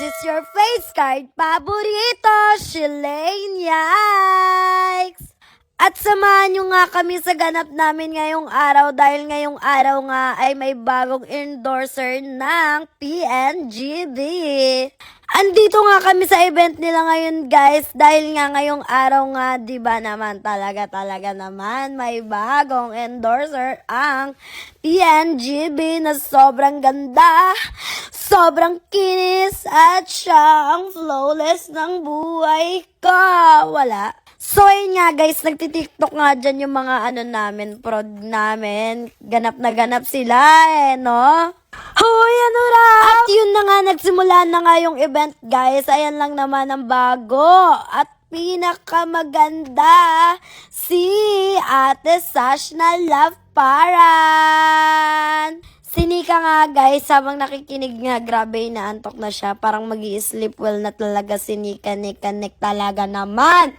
is your face card paborito, Shilane Yikes! At samahan nyo nga kami sa ganap namin ngayong araw dahil ngayong araw nga ay may bagong endorser ng PNGB. Andito nga kami sa event nila ngayon guys dahil nga ngayong araw nga diba naman talaga naman may bagong endorser ang PNGB na sobrang ganda, sobrang kinis at siya ang flawless ng buhay ko. Wala. So, ayun nga guys, nagtitiktok nga dyan yung mga namin, prod namin. Ganap na ganap sila no? Hoy, ano raw? At yun na nga, nagsimula na nga yung event guys. Ayan lang naman ang bago. At pinakamaganda, si Ate Sash na Love Paran. Sinika nga guys, habang nakikinig nga, grabe na antok na siya. Parang mag-i-sleep well na talaga sinika, nik talaga naman.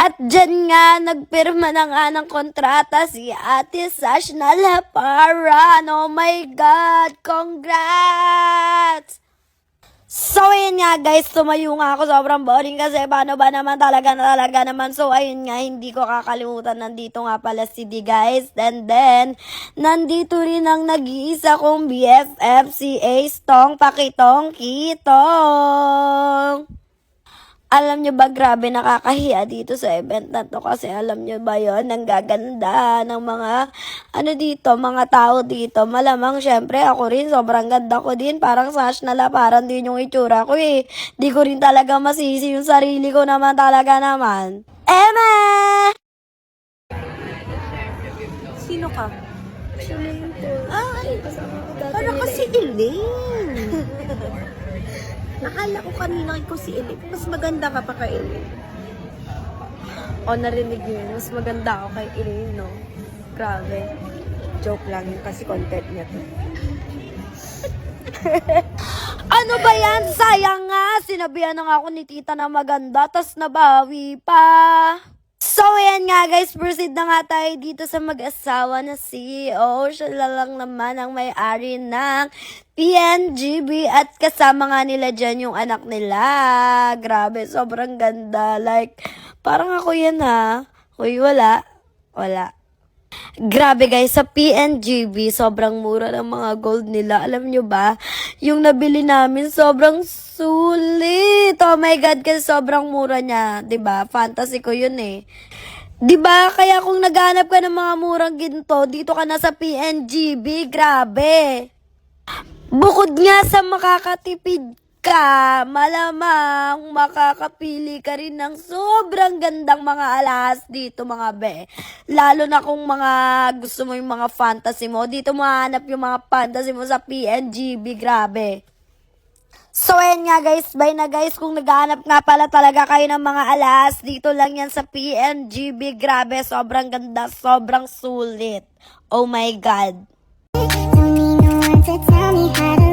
At dyan nga, nagpirma na nga ng kontrata si Ate Sash na Laparan. Oh my God! Congrats! So, ayun nga guys, tumayo nga ako. Sobrang boring kasi paano ba naman talaga naman. So, ayun nga, hindi ko kakalimutan. Nandito nga pala si D guys. And then, nandito rin ang nag-iisa kong BFF, si Ace Tong Pakitong Kitong. Alam nyo ba, grabe nakakahiya dito sa event na to kasi alam nyo ba yon, ang gaganda ng mga, dito, mga tao dito. Malamang, syempre, ako rin, sobrang ganda ko din. Parang Sash na Laparan din yung itsura ko eh. Di ko rin talaga masisi yung sarili ko naman talaga naman. Eme! Sino ka? Shilane po. Ay, Para kasi Elaine. Akala ko kanina ko si Elaine. Mas maganda ka pa kay Elaine. O, narinig niyo yun. Mas maganda ako kay Elaine, no? Grabe. Joke lang yun kasi content niya to. Ano ba yan? Sayang nga. Sinabihan na nga ako ni tita na maganda, tas nabawi pa. So, ayan nga guys, proceed na nga tayo dito sa mag-asawa na CEO. Siya lang naman ang may-ari ng PNGB at kasama nga nila dyan yung anak nila. Grabe, sobrang ganda. Like, parang ako yan ha. Uy, wala. Grabe guys, sa PNGB, sobrang mura ng mga gold nila. Alam nyo ba, yung nabili namin, sobrang sulit. Oh my God, kasi sobrang mura niya. 'Di ba? Fantasy ko yun eh. 'Di ba? Kaya kung naghanap ka ng mga murang ginto, dito ka na sa PNGB. Grabe. Bukod nga sa makakatipid ka, malamang makakapili ka rin ng sobrang gandang mga alahas dito mga be. Lalo na kung mga gusto mo yung mga fantasy mo, dito mahanap yung mga fantasy mo sa PNGB, grabe. So, ayan nga guys, bye na guys. Kung naghahanap nga pala talaga kayo ng mga alahas, dito lang yan sa PNGB, grabe, sobrang ganda, sobrang sulit. Oh my God. Don't need no one to tell me how to